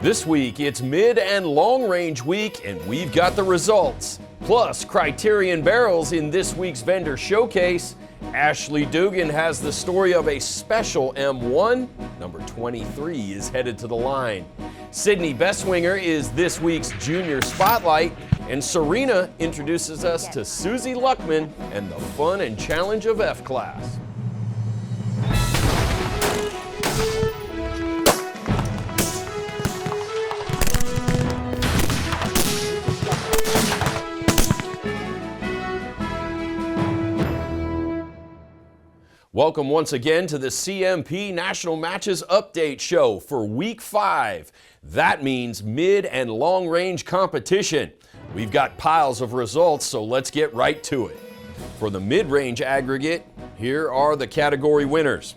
This week, it's mid and long range week, and we've got the results. Plus, Criterion Barrels in this week's vendor showcase. Ashley Dugan has the story of a special M1. Number 23 is headed to the line. Sydney Bestwinger is this week's junior spotlight. And Serena introduces us to Susie Luckman and the fun and challenge of F-Class. Welcome once again to the CMP National Matches Update Show for Week 5. That means mid and long range competition. We've got piles of results, so let's get right to it. For the mid-range aggregate, here are the category winners.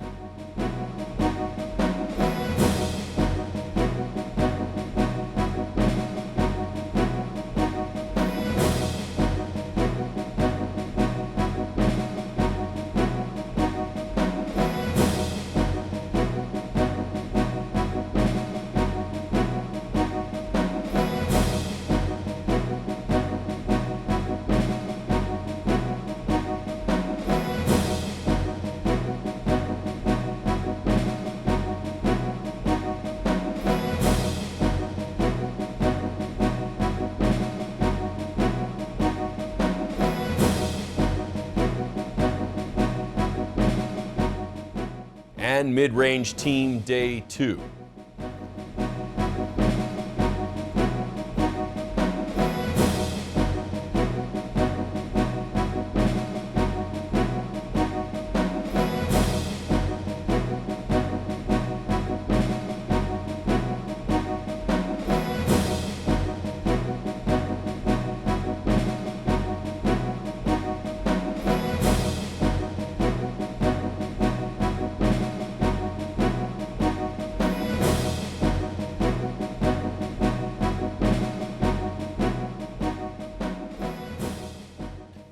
And mid-range team day 2.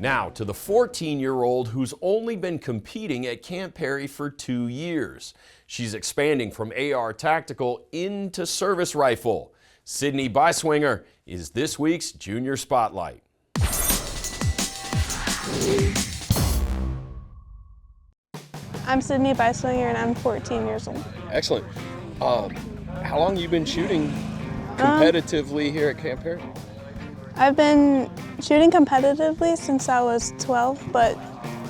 Now to the 14-year-old who's only been competing at Camp Perry for 2 years. She's expanding from AR Tactical into service rifle. Sydney Beiswinger is this week's junior spotlight. I'm Sydney Beiswinger and I'm 14 years old. Excellent. How long have you been shooting competitively here at Camp Perry? I've been shooting competitively since I was 12, but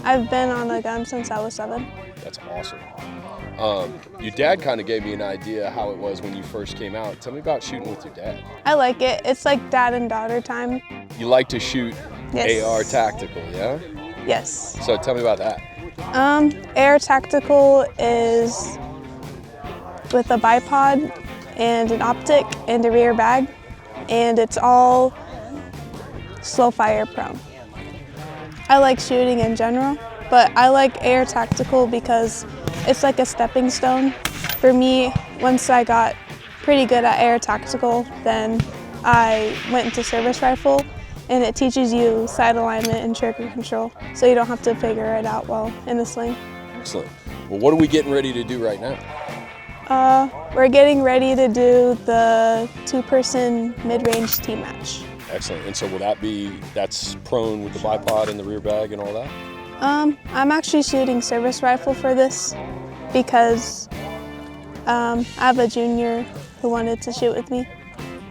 I've been on a gun since I was 7. That's awesome. Your dad kind of gave me an idea how it was when you first came out. Tell me about shooting with your dad. I like it. It's like dad and daughter time. You like to shoot Yes. AR Tactical, yeah? Yes. So tell me about that. AR Tactical is with a bipod and an optic and a rear bag, and it's all slow fire prone. I like shooting in general, but I like AR Tactical because it's like a stepping stone. For me, once I got pretty good at AR Tactical, then I went into service rifle, and it teaches you sight alignment and trigger control, so you don't have to figure it out well in the sling. Excellent. Well, what are we getting ready to do right now? We're getting ready to do the 2-person mid-range team match. Excellent. And so will that's prone with the bipod and the rear bag and all that? I'm actually shooting service rifle for this because I have a junior who wanted to shoot with me.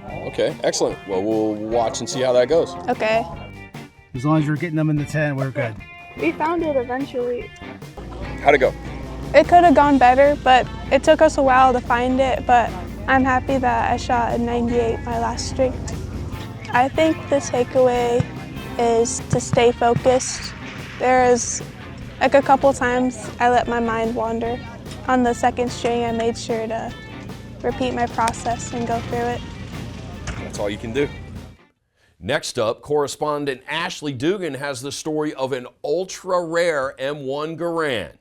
Okay, excellent. Well, we'll watch and see how that goes. Okay. As long as we're getting them in the tent, we're good. We found it eventually. How'd it go? It could have gone better, but it took us a while to find it, but I'm happy that I shot a 98 my last streak. I think the takeaway is to stay focused. There's like a couple times I let my mind wander. On the second string, I made sure to repeat my process and go through it. That's all you can do. Next up, correspondent Ashley Dugan has the story of an ultra-rare M1 Garand.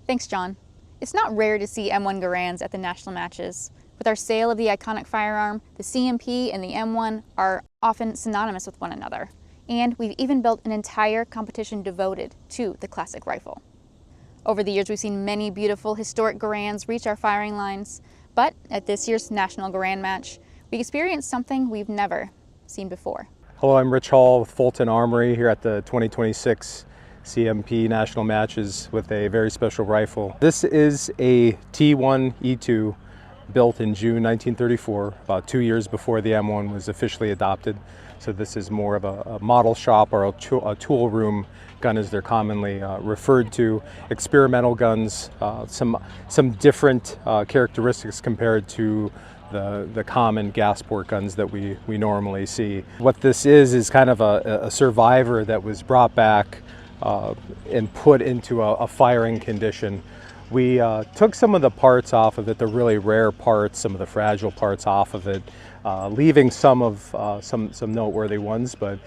Thanks, John. It's not rare to see M1 Garands at the national matches. With our sale of the iconic firearm, the CMP and the M1 are often synonymous with one another. And we've even built an entire competition devoted to the classic rifle. Over the years, we've seen many beautiful historic Garands reach our firing lines, but at this year's National Garand match, we experienced something we've never seen before. Hello, I'm Rich Hall with Fulton Armory here at the 2026 CMP National Matches with a very special rifle. This is a T1E2 built in June 1934, about 2 years before the M1 was officially adopted. So this is more of a model shop or a tool room gun as they're commonly referred to. Experimental guns, some different characteristics compared to the common gas port guns that we normally see. What this is kind of a survivor that was brought back and put into a firing condition. We took some of the parts off of it, the really rare parts, some of the fragile parts off of it, leaving some noteworthy ones, but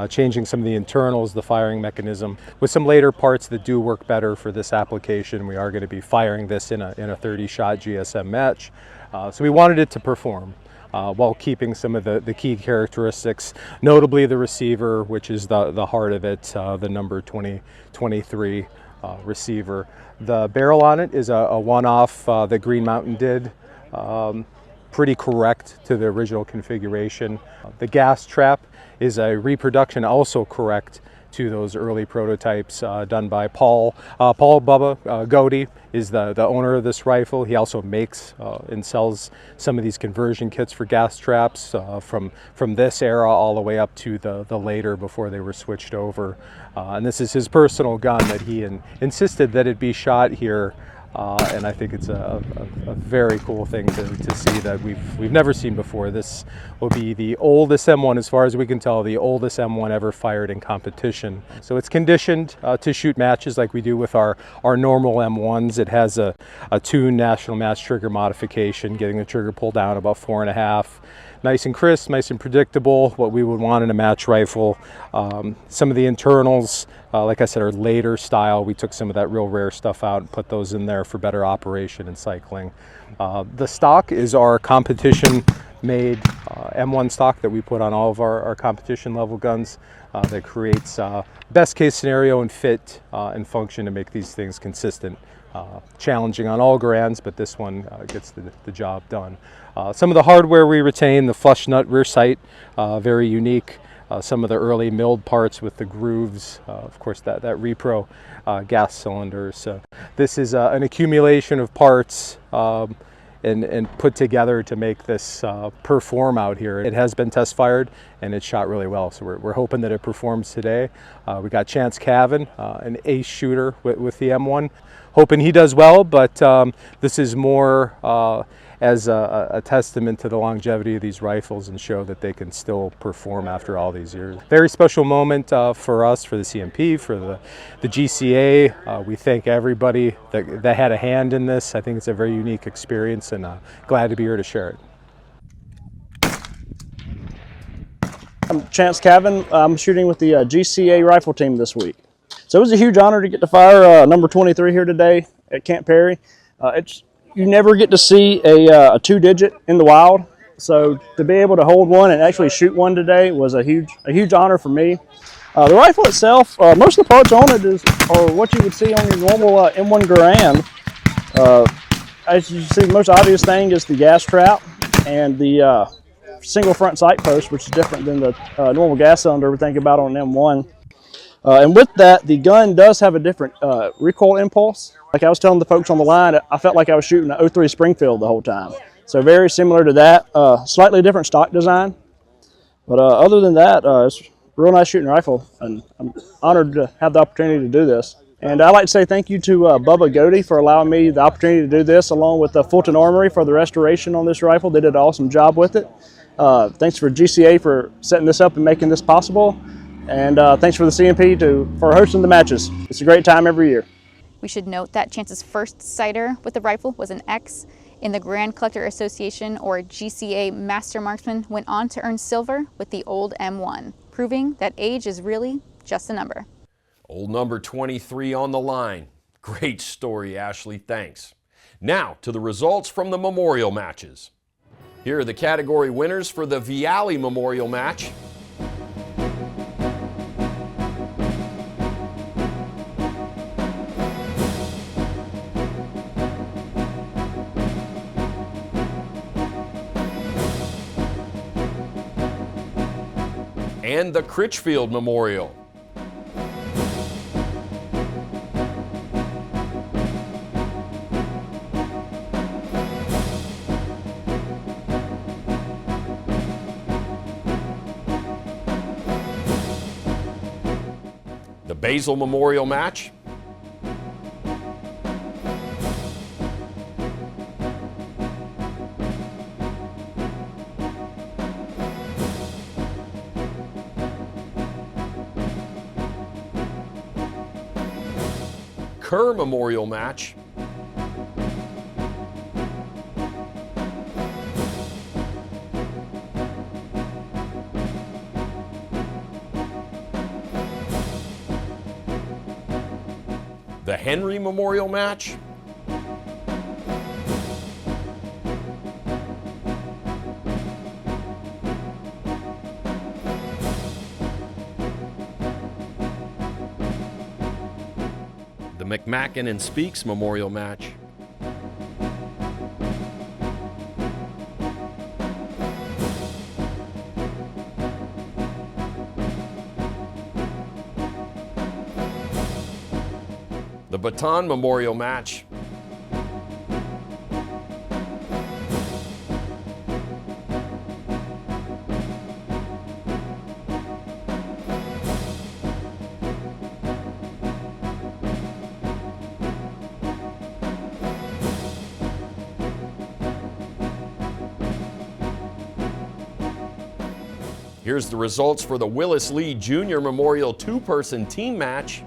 changing some of the internals, the firing mechanism, with some later parts that do work better for this application. We are going to be firing this in a 30-shot GSM match. So we wanted it to perform while keeping some of the key characteristics, notably the receiver, which is the heart of it, the number 2023 receiver. The barrel on it is a one-off that Green Mountain did, pretty correct to the original configuration. The gas trap is a reproduction, also correct to those early prototypes done by Paul Bubba Godey is the owner of this rifle. He also makes and sells some of these conversion kits for gas traps from this era all the way up to the later before they were switched over. And this is his personal gun that he insisted that it be shot here. And I think it's a very cool thing to see that we've never seen before. This will be the oldest M1, as far as we can tell, the oldest M1 ever fired in competition. So it's conditioned to shoot matches like we do with our normal M1s. It has a tuned national match trigger modification, getting the trigger pulled down about 4.5. Nice and crisp, nice and predictable, what we would want in a match rifle. Some of the internals, like I said, are later style. We took some of that real rare stuff out and put those in there for better operation and cycling. The stock is our competition-made M1 stock that we put on all of our competition level guns that creates best case scenario and fit and function to make these things consistent. Challenging on all Garands, but this one gets the job done. Some of the hardware we retain, the flush nut rear sight, very unique. Some of the early milled parts with the grooves, of course that repro gas cylinder. So this is an accumulation of parts and put together to make this perform out here. It has been test fired and it shot really well, so we're hoping that it performs today. We got Chance Cavan, an ace shooter with the M1. Hoping he does well, but this is more as a testament to the longevity of these rifles and show that they can still perform after all these years. Very special moment for us, for the CMP, for the GCA. We thank everybody that had a hand in this. I think it's a very unique experience, and glad to be here to share it. I'm Chance Cavan. I'm shooting with the GCA rifle team this week. So it was a huge honor to get to fire number 23 here today at Camp Perry. You never get to see a two-digit in the wild, so to be able to hold one and actually shoot one today was a huge honor for me. The rifle itself, most of the parts on it are what you would see on your normal M1 Garand. As you see, the most obvious thing is the gas trap and the single front sight post, which is different than the normal gas cylinder we think about on an M1. And with that, the gun does have a different recoil impulse. Like I was telling the folks on the line, I felt like I was shooting an 03 Springfield the whole time. So very similar to that, slightly different stock design. But other than that, it's a real nice shooting rifle, and I'm honored to have the opportunity to do this. And I'd like to say thank you to Bubba Godey for allowing me the opportunity to do this, along with the Fulton Armory for the restoration on this rifle. They did an awesome job with it. Thanks for GCA for setting this up and making this possible. And thanks for the CMP for hosting the matches. It's a great time every year. We should note that Chance's first sighter with the rifle was an X in the Grand Collector Association, or GCA Master Marksman, went on to earn silver with the old M1, proving that age is really just a number. Old number 23 on the line. Great story, Ashley, thanks. Now to the results from the memorial matches. Here are the category winners for the Viale Memorial match. and the Critchfield Memorial. The Basil Memorial Match, Kerr Memorial Match, the Henry Memorial Match, the McMacken and Speaks Memorial Match, the Baton Memorial Match, Here's the results for the Willis Lee Jr. Memorial two-person team match.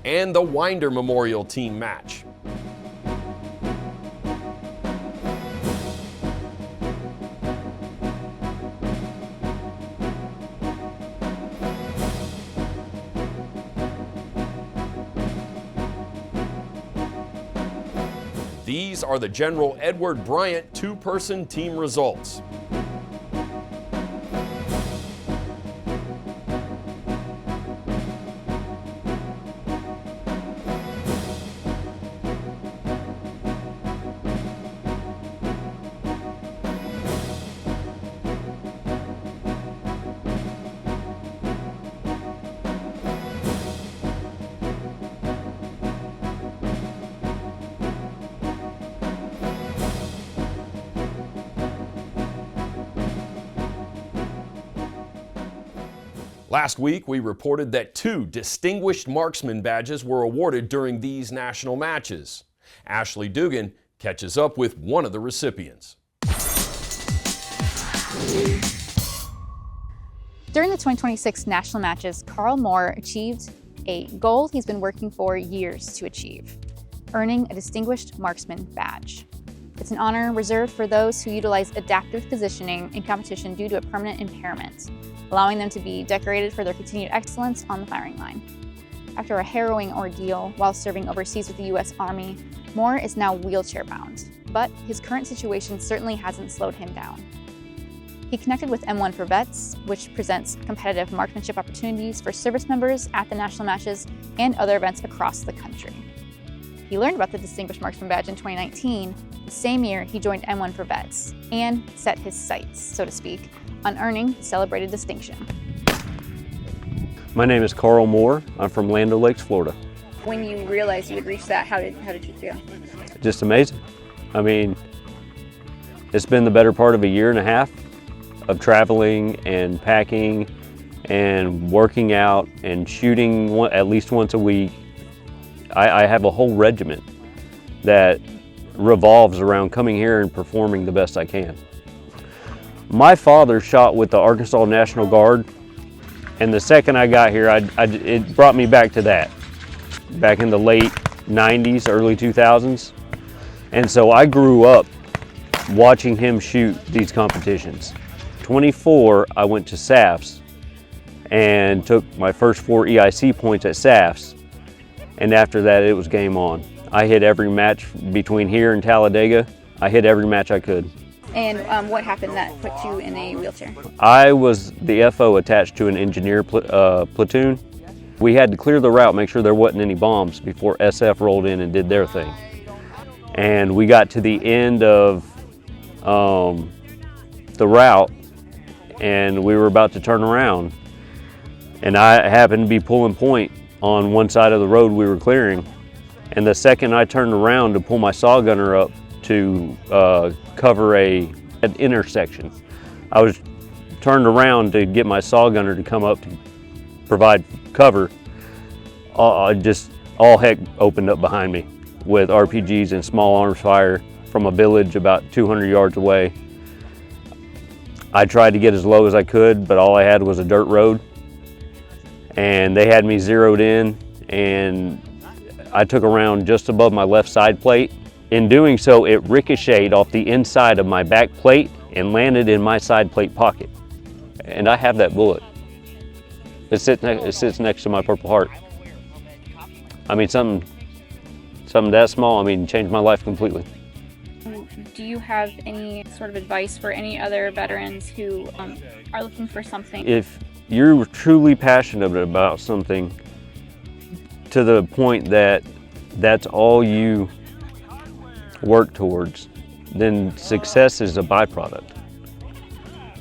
And the Winder Memorial team match. These are the General Edward Bryant two-person team results. Last week, we reported that 2 Distinguished Marksman badges were awarded during these national matches. Ashley Dugan catches up with one of the recipients. During the 2026 national matches, Carl Moore achieved a goal he's been working for years to achieve, earning a Distinguished Marksman badge. It's an honor reserved for those who utilize adaptive positioning in competition due to a permanent impairment, allowing them to be decorated for their continued excellence on the firing line. After a harrowing ordeal while serving overseas with the U.S. Army, Moore is now wheelchair-bound, but his current situation certainly hasn't slowed him down. He connected with M1 for Vets, which presents competitive marksmanship opportunities for service members at the national matches and other events across the country. He learned about the Distinguished Marksman Badge in 2019, the same year he joined M1 for Vets, and set his sights, so to speak, on earning the celebrated distinction. My name is Carl Moore. I'm from Land O'Lakes, Florida. When you realized you would reach that, how did you feel? Just amazing. I mean, it's been the better part of a year and a half of traveling and packing and working out and shooting at least once a week. I have a whole regiment that revolves around coming here and performing the best I can. My father shot with the Arkansas National Guard, and the second I got here, it brought me back to that, back in the late 90s, early 2000s. And so I grew up watching him shoot these competitions. 24, I went to SAFs and took my first 4 EIC points at SAFs. And after that, it was game on. I hit every match between here and Talladega. I hit every match I could. And what happened that put you in a wheelchair? I was the FO attached to an engineer platoon. We had to clear the route, make sure there wasn't any bombs before SF rolled in and did their thing. And we got to the end of the route and we were about to turn around. And I happened to be pulling point on one side of the road we were clearing. And the second I turned around to pull my saw gunner up to cover an intersection, I was turned around to get my saw gunner to come up to provide cover. All heck opened up behind me with RPGs and small arms fire from a village about 200 yards away. I tried to get as low as I could, but all I had was a dirt road. And they had me zeroed in, and I took a round just above my left side plate. In doing so, it ricocheted off the inside of my back plate and landed in my side plate pocket. And I have that bullet. It sits next to my Purple Heart. I mean, something that small, I mean, changed my life completely. Do you have any sort of advice for any other veterans who are looking for something? If you're truly passionate about something to the point that that's all you work towards, then success is a byproduct.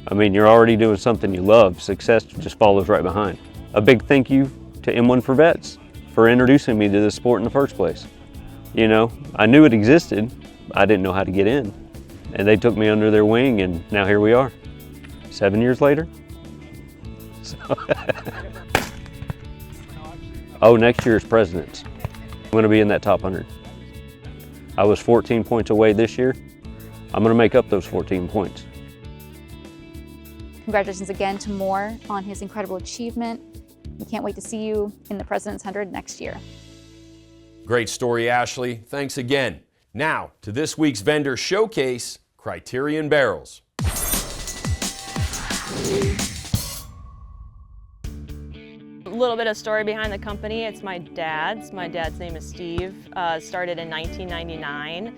I mean, you're already doing something you love. Success just follows right behind. A big thank you to M1 for Vets for introducing me to this sport in the first place. You know, I knew it existed. I didn't know how to get in. And they took me under their wing, and now here we are, 7 years later. So oh, next year is Presidents. I'm gonna be in that top 100. I was 14 points away this year. I'm gonna make up those 14 points. Congratulations again to Moore on his incredible achievement. We can't wait to see you in the President's 100 next year. Great story, Ashley. Thanks again. Now to this week's vendor showcase, Criterion Barrels. A little bit of story behind the company. It's my dad's. My dad's name is Steve. Started in 1999.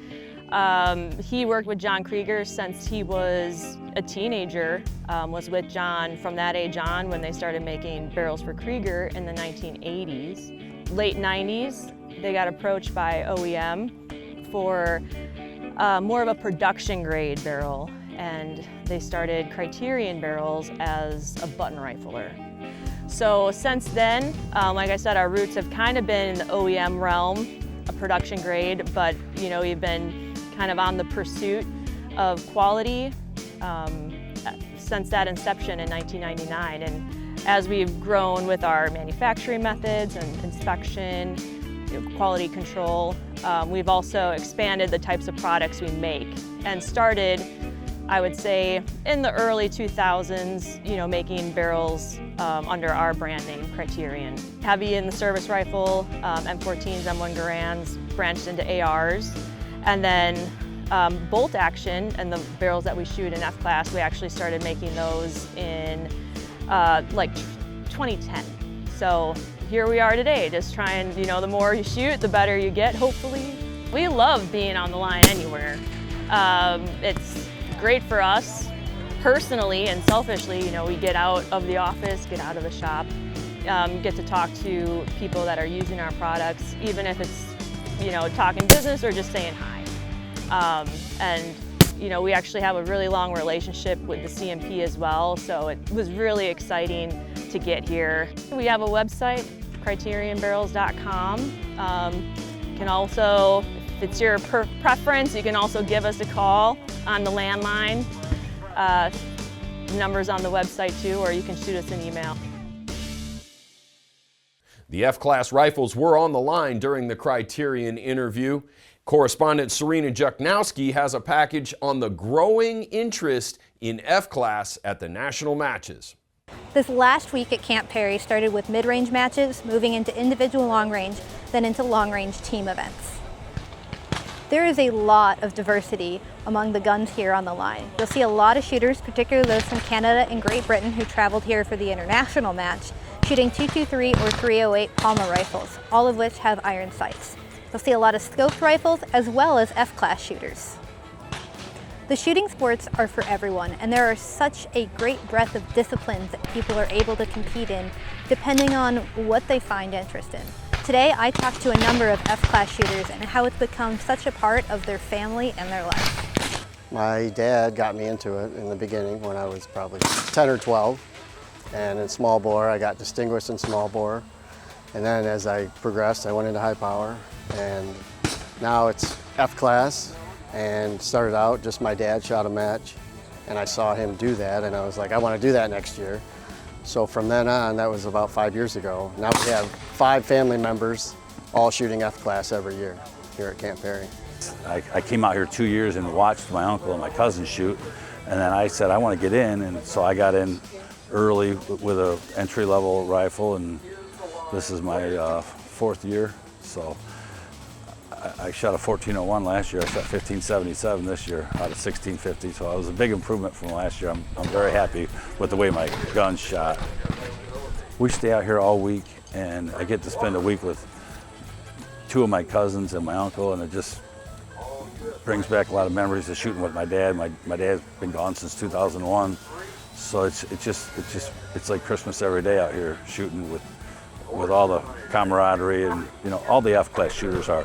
He worked with John Krieger since he was a teenager. Was with John from that age on when they started making barrels for Krieger in the 1980s. Late 90s, they got approached by OEM for more of a production grade barrel, and they started Criterion Barrels as a button rifler. So since then, like I said, our roots have kind of been in the OEM realm, a production grade, but you know, we've been kind of on the pursuit of quality since that inception in 1999. And as we've grown with our manufacturing methods and inspection, quality control, we've also expanded the types of products we make and started, I would say, in the early 2000s, you know, making barrels under our brand name, Criterion. Heavy in the service rifle, M14s, M1 Garands, branched into ARs, and then bolt action and the barrels that we shoot in F-class, we actually started making those in like 2010. So here we are today, just trying, you know, the more you shoot, the better you get, hopefully. We love being on the line anywhere. It's great for us personally and selfishly. You know, we get out of the office, get out of the shop, get to talk to people that are using our products, even if it's, you know, talking business or just saying hi. And you know, we actually have a really long relationship with the CMP as well, so it was really exciting to get here. We have a website, CriterionBarrels.com. You can also, if it's your preference, you can also give us a call on the landline. Numbers on the website too, or you can shoot us an email. The F-class rifles were on the line during the Criterion interview. Correspondent Serena Juknowski has a package on the growing interest in F-class at the national matches. This last week at Camp Perry started with mid-range matches, moving into individual long range, then into long-range team events. There is a lot of diversity among the guns here on the line. You'll see a lot of shooters, particularly those from Canada and Great Britain who traveled here for the international match, shooting 223 or 308 Palmer rifles, all of which have iron sights. You'll see a lot of scoped rifles as well as F-class shooters. The shooting sports are for everyone, and there are such a great breadth of disciplines that people are able to compete in depending on what they find interest in. Today, I talked to a number of F-class shooters and how it's become such a part of their family and their life. My dad got me into it in the beginning when I was probably 10 or 12. And in small bore, I got distinguished in small bore. And then as I progressed, I went into high power. And now it's F-class. And started out, just my dad shot a match. And I saw him do that, and I was like, I want to do that next year. So from then on, that was about 5 years ago. Now we have 5 family members all shooting F-class every year here at Camp Perry. I came out here 2 years and watched my uncle and my cousin shoot, and then I said I want to get in, and so I got in early with an entry-level rifle, and this is my 4th year. So I shot a 1401 last year. I shot 1577 this year out of 1650, so it was a big improvement from last year. I'm very happy with the way my gun shot. We stay out here all week, and I get to spend a week with 2 of my cousins and my uncle, and it just brings back a lot of memories of shooting with my dad. My dad's been gone since 2001, so it's like Christmas every day out here shooting with all the camaraderie, and you know, all the F-class shooters are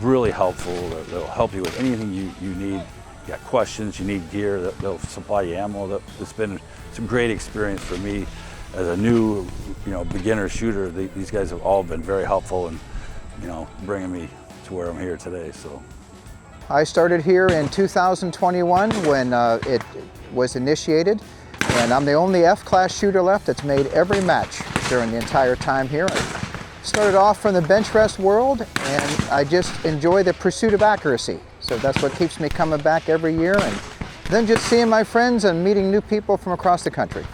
really helpful. They'll help you with anything you need. You got questions, you need gear, they'll supply you ammo. It's been some great experience for me as a new, beginner shooter. These guys have all been very helpful in, bringing me to where I'm here today. So I started here in 2021 when it was initiated, and I'm the only F-class shooter left that's made every match during the entire time here. Started off from the bench rest world, and I just enjoy the pursuit of accuracy. So that's what keeps me coming back every year, and then just seeing my friends and meeting new people from across the country.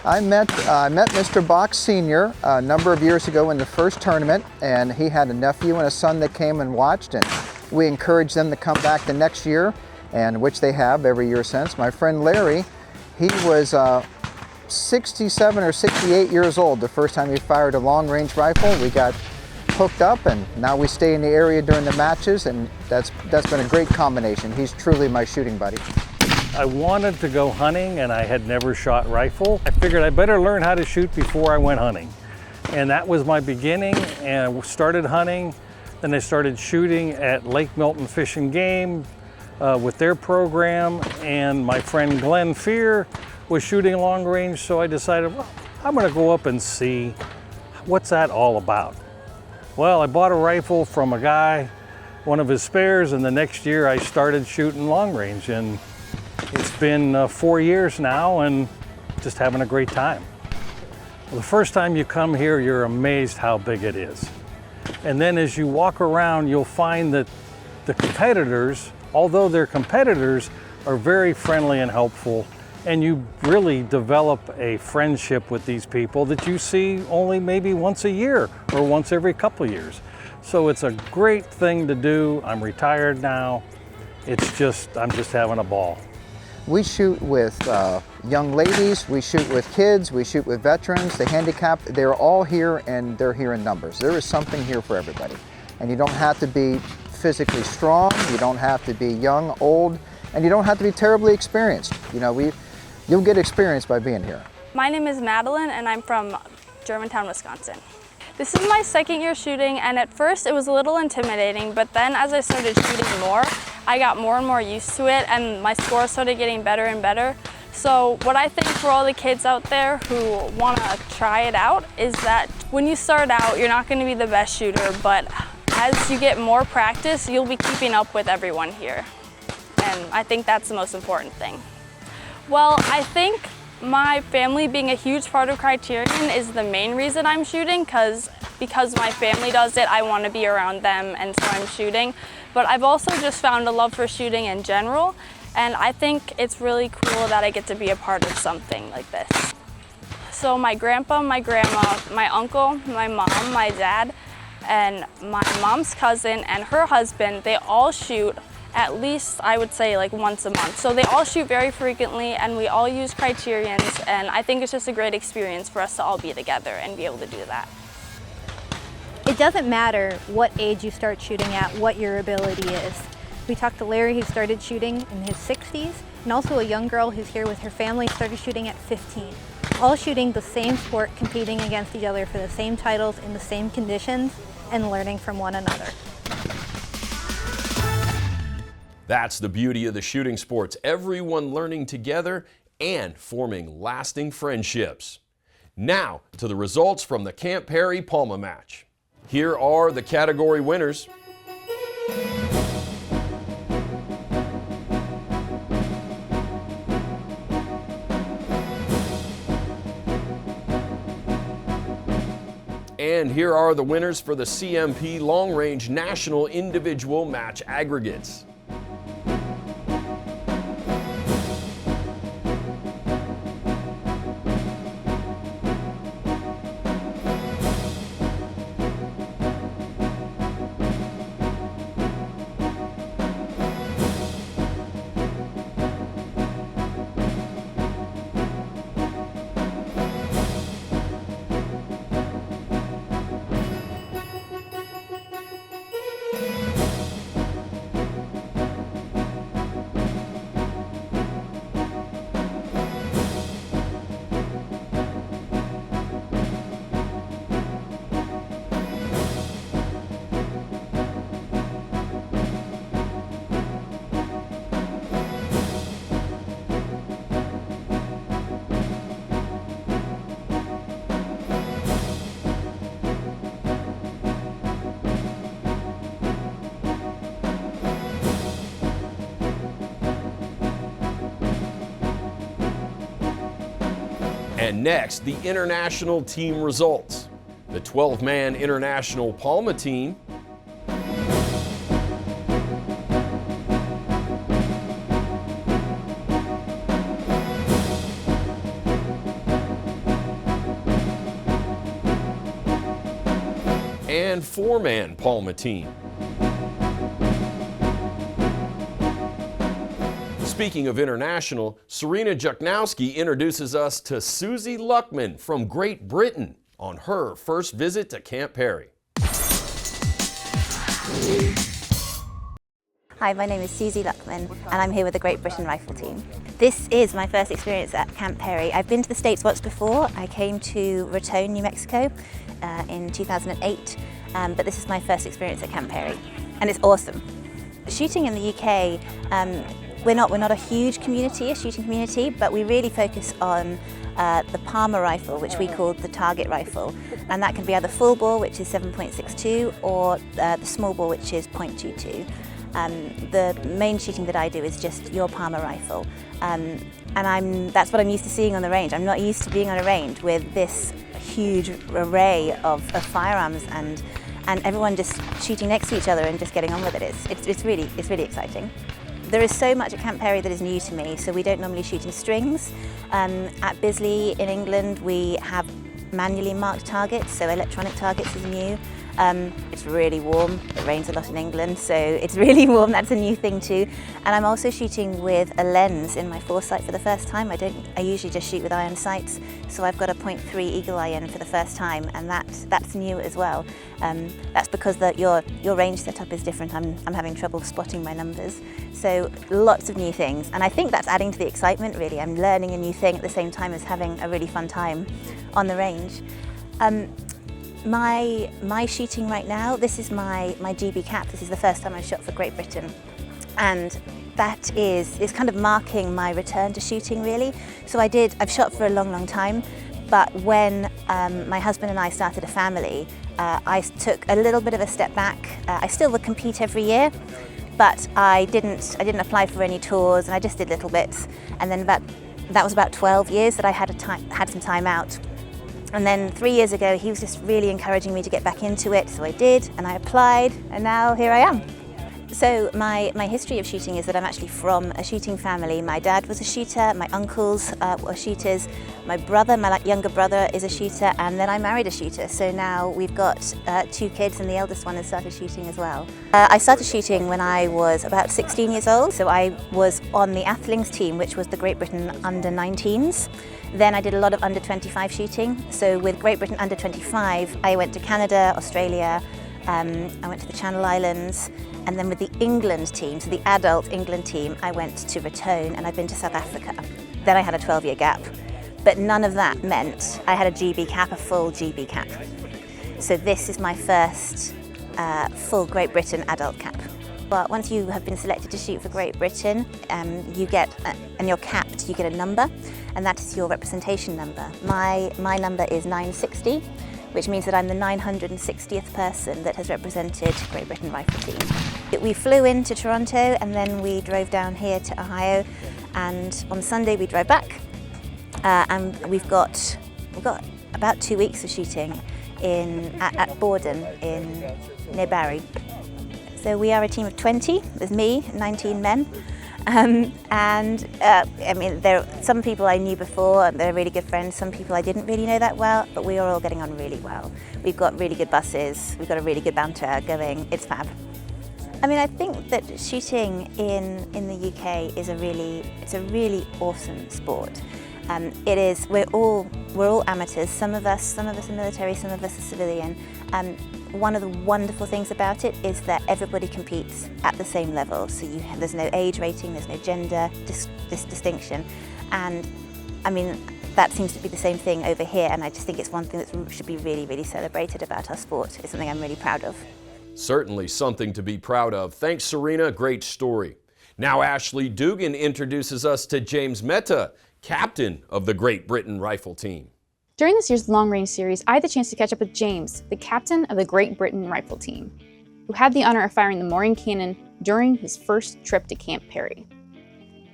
I met Mr. Box Sr. a number of years ago in the first tournament, and he had a nephew and a son that came and watched, and we encouraged them to come back the next year, and which they have every year since. My friend Larry, he was 67 or 68 years old the first time he fired a long-range rifle. We got hooked up, and now we stay in the area during the matches, and that's been a great combination. He's truly my shooting buddy. I wanted to go hunting, and I had never shot rifle. I figured I better learn how to shoot before I went hunting. And that was my beginning, and I started hunting. Then I started shooting at Lake Milton Fish and Game with their program, and my friend Glenn Fear was shooting long range, so I decided, well, I'm gonna go up and see what's that all about. Well, I bought a rifle from a guy, one of his spares, and the next year I started shooting long range, and it's been 4 years now, and just having a great time. Well, the first time you come here, you're amazed how big it is. And then as you walk around, you'll find that the competitors, although they're competitors, are very friendly and helpful. And you really develop a friendship with these people that you see only maybe once a year or once every couple of years. So it's a great thing to do. I'm retired now. I'm just having a ball. We shoot with young ladies, we shoot with kids, we shoot with veterans, the handicapped. They're all here, and they're here in numbers. There is something here for everybody. And you don't have to be physically strong, you don't have to be young, old, and you don't have to be terribly experienced. You'll get experience by being here. My name is Madeline, and I'm from Germantown, Wisconsin. This is my 2nd year shooting, and at first it was a little intimidating, but then as I started shooting more, I got more and more used to it, and my score started getting better and better. So what I think for all the kids out there who want to try it out is that when you start out, you're not going to be the best shooter, but as you get more practice, you'll be keeping up with everyone here. And I think that's the most important thing. Well, I think my family being a huge part of Criterion is the main reason I'm shooting, because my family does it, I want to be around them, and so I'm shooting. But I've also just found a love for shooting in general, and I think it's really cool that I get to be a part of something like this. So my grandpa, my grandma, my uncle, my mom, my dad, and my mom's cousin and her husband, they all shoot at least, I would say, like once a month. So they all shoot very frequently, and we all use Criterions, and I think it's just a great experience for us to all be together and be able to do that. It doesn't matter what age you start shooting at, what your ability is. We talked to Larry, who started shooting in his 60s, and also a young girl who's here with her family, started shooting at 15. All shooting the same sport, competing against each other for the same titles in the same conditions, and learning from one another. That's the beauty of the shooting sports. Everyone learning together and forming lasting friendships. Now to the results from the Camp Perry Palma match. Here are the category winners. And here are the winners for the CMP Long Range National Individual Match Aggregates. And next, the international team results. The 12-man international Palma team and 4-man Palma team. Speaking of international, Serena Juknowski introduces us to Susie Luckman from Great Britain on her first visit to Camp Perry. Hi, my name is Susie Luckman and I'm here with the Great Britain Rifle Team. This is my first experience at Camp Perry. I've been to the States once before. I came to Raton, New Mexico in 2008, but this is my first experience at Camp Perry and it's awesome. Shooting in the UK, we're not a huge community, a shooting community, but we really focus on the Palma rifle, which we call the target rifle, and that can be either full bore, which is 7.62, or the small bore, which is .22. The main shooting that I do is just your Palma rifle, and that's what I'm used to seeing on the range. I'm not used to being on a range with this huge array of firearms and everyone just shooting next to each other and just getting on with it. It's really exciting. There is so much at Camp Perry that is new to me, so we don't normally shoot in strings. At Bisley in England, we have manually marked targets, so electronic targets is new. It's really warm. It rains a lot in England, so it's really warm. That's a new thing too. And I'm also shooting with a lens in my foresight for the first time. I usually just shoot with iron sights, so I've got a .3 eagle eye in for the first time, and that's new as well. That's because your range setup is different. I'm having trouble spotting my numbers. So lots of new things, and I think that's adding to the excitement really. I'm learning a new thing at the same time as having a really fun time on the range. My shooting right now, this is my GB cap. This is the first time I've shot for Great Britain, and that is kind of marking my return to shooting really. So I've shot for a long time, but when my husband and I started a family, I took a little bit of a step back. I still would compete every year, but I didn't apply for any tours, and I just did little bits. And then that was about 12 years that I had some time out. And then 3 years ago, he was just really encouraging me to get back into it, so I did, and I applied, and now here I am. So my history of shooting is that I'm actually from a shooting family. My dad was a shooter, my uncles were shooters, my brother, my younger brother, is a shooter, and then I married a shooter. So now we've got 2 kids, and the eldest one has started shooting as well. I started shooting when I was about 16 years old. So I was on the Athlings team, which was the Great Britain under-19s. Then I did a lot of under-25 shooting. So with Great Britain under-25, I went to Canada, Australia, I went to the Channel Islands, and then with the England team, so the adult England team, I went to Raton, and I've been to South Africa. Then I had a 12-year gap, but none of that meant I had a GB cap, a full GB cap. So this is my first full Great Britain adult cap. But once you have been selected to shoot for Great Britain, you get, and you're capped, you get a number, and that is your representation number. My number is 960. Which means that I'm the 960th person that has represented Great Britain Rifle Team. We flew into Toronto, and then we drove down here to Ohio, and on Sunday we drove back, and we've got about 2 weeks of shooting at Borden near Barrie. So we are a team of 20, with me, 19 men. I mean, there are some people I knew before, and they're really good friends. Some people I didn't really know that well, but we are all getting on really well. We've got really good buses, we've got a really good banter going, it's fab. I mean, I think that shooting in the UK is a really awesome sport. We're all amateurs. Some of us are military, some of us are civilian. One of the wonderful things about it is that everybody competes at the same level. So there's no age rating, there's no gender distinction. And I mean, that seems to be the same thing over here, and I just think it's one thing that should be really, really celebrated about our sport. It's something I'm really proud of. Certainly something to be proud of. Thanks, Serena. Great story. Now Ashley Dugan introduces us to James Mehta, captain of the Great Britain Rifle Team. During this year's Long Range Series, I had the chance to catch up with James, the captain of the Great Britain Rifle Team, who had the honor of firing the Morin cannon during his first trip to Camp Perry.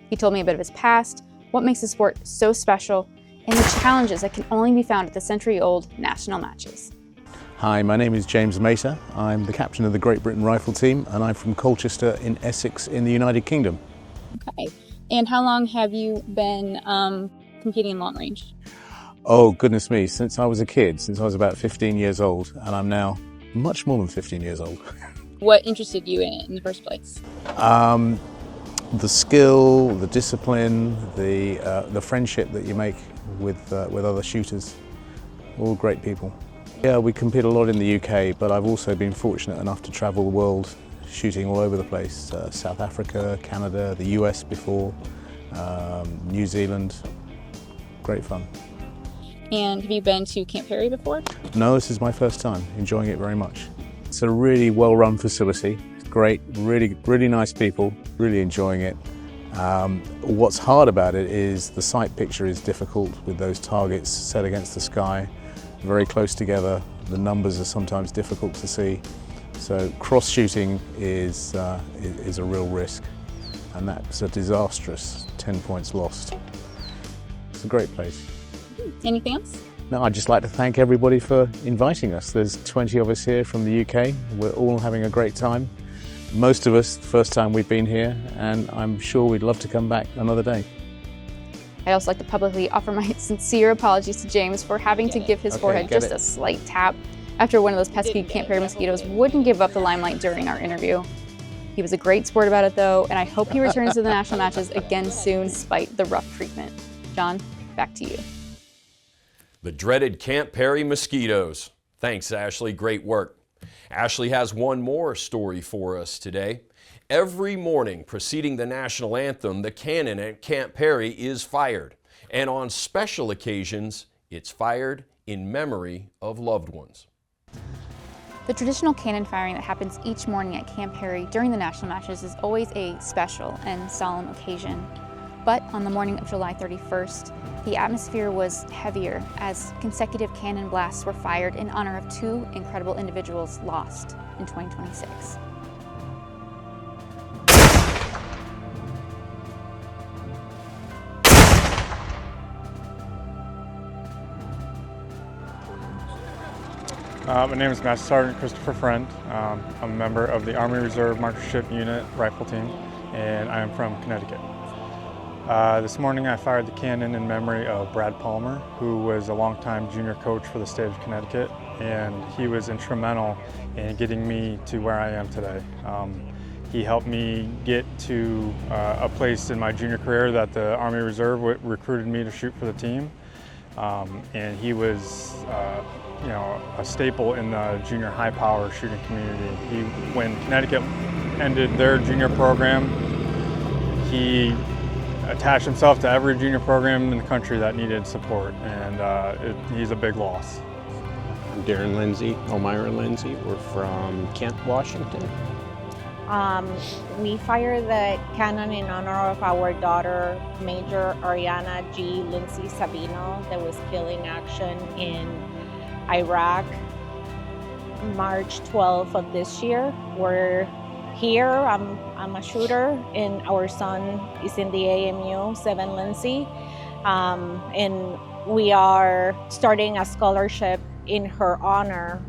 He told me a bit of his past, what makes the sport so special, and the challenges that can only be found at the century-old national matches. Hi, my name is James Mehta. I'm the captain of the Great Britain Rifle Team, and I'm from Colchester in Essex in the United Kingdom. Okay, and how long have you been competing in long range? Oh, goodness me, since I was a kid, since I was about 15 years old, and I'm now much more than 15 years old. What interested you in it in the first place? The skill, the discipline, the friendship that you make with other shooters, all great people. Yeah, we compete a lot in the UK, but I've also been fortunate enough to travel the world shooting all over the place. South Africa, Canada, the US before, New Zealand. Great fun. And have you been to Camp Perry before? No, this is my first time, enjoying it very much. It's a really well-run facility. It's great, really nice people, really enjoying it. What's hard about it is the sight picture is difficult with those targets set against the sky, very close together. The numbers are sometimes difficult to see. So cross shooting is a real risk, and that's a disastrous 10 points lost. It's a great place. Anything else? No, I'd just like to thank everybody for inviting us. There's 20 of us here from the UK. We're all having a great time. Most of us, first time we've been here, and I'm sure we'd love to come back another day. I'd also like to publicly offer my sincere apologies to James for having to give his forehead just a slight tap after one of those pesky Camp Perry mosquitoes wouldn't give up the limelight during our interview. He was a great sport about it though, and I hope he returns to the national matches again soon despite the rough treatment. John, back to you. The dreaded Camp Perry mosquitoes. Thanks, Ashley. Great work. Ashley has one more story for us today. Every morning preceding the national anthem, the cannon at Camp Perry is fired. And on special occasions, it's fired in memory of loved ones. The traditional cannon firing that happens each morning at Camp Perry during the national matches is always a special and solemn occasion. But on the morning of July 31st, the atmosphere was heavier as consecutive cannon blasts were fired in honor of 2 incredible individuals lost in 2026. My name is Master Sergeant Christopher Friend. I'm a member of the Army Reserve Marksmanship Unit Rifle Team, and I am from Connecticut. This morning I fired the cannon in memory of Brad Palmer, who was a longtime junior coach for the state of Connecticut, and he was instrumental in getting me to where I am today. He helped me get to a place in my junior career that the Army Reserve recruited me to shoot for the team, and he was a staple in the junior high power shooting community. When Connecticut ended their junior program, he attached himself to every junior program in the country that needed support, and he's a big loss. I'm Darren Lindsay, Elmira Lindsay. We're from Kent, Washington. We fire the cannon in honor of our daughter, Major Ariana G. Lindsay Sabino, that was killed in action in Iraq, March 12th of this year. We're here, I'm a shooter, and our son is in the AMU, 7 Lindsay, and we are starting a scholarship in her honor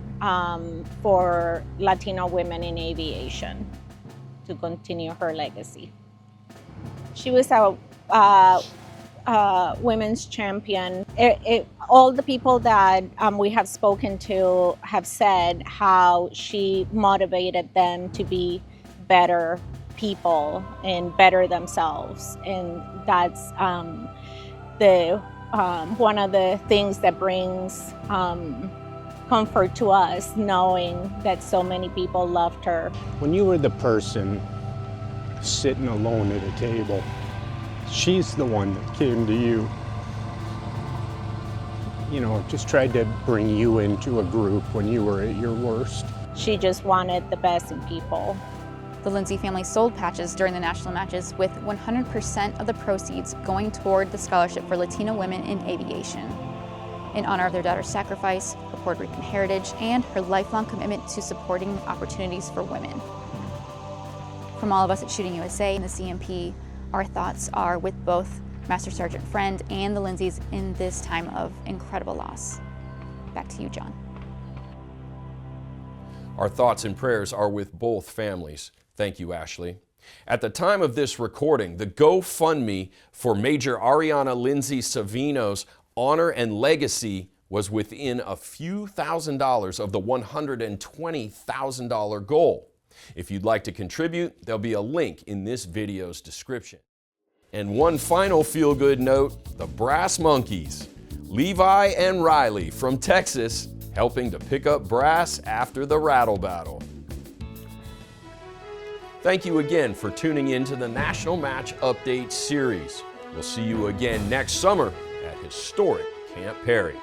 for Latino women in aviation to continue her legacy. She was a women's champion. All the people that we have spoken to have said how she motivated them to be better people and better themselves, and that's one of the things that brings comfort to us, knowing that so many people loved her. When you were the person sitting alone at a table, she's the one that came to you. Just tried to bring you into a group when you were at your worst. She just wanted the best in people. The Lindsay family sold patches during the national matches, with 100% of the proceeds going toward the scholarship for Latino women in aviation, in honor of their daughter's sacrifice, her Puerto Rican heritage, and her lifelong commitment to supporting opportunities for women. From all of us at Shooting USA and the CMP, our thoughts are with both Master Sergeant Friend and the Lindsays in this time of incredible loss. Back to you, John. Our thoughts and prayers are with both families. Thank you, Ashley. At the time of this recording, the GoFundMe for Major Ariana Lindsay Savino's honor and legacy was within a few $1,000s of the $120,000 goal. If you'd like to contribute, there'll be a link in this video's description. And one final feel-good note, the Brass Monkeys, Levi and Riley from Texas, helping to pick up brass after the rattle battle. Thank you again for tuning in to the National Match Update series. We'll see you again next summer at historic Camp Perry.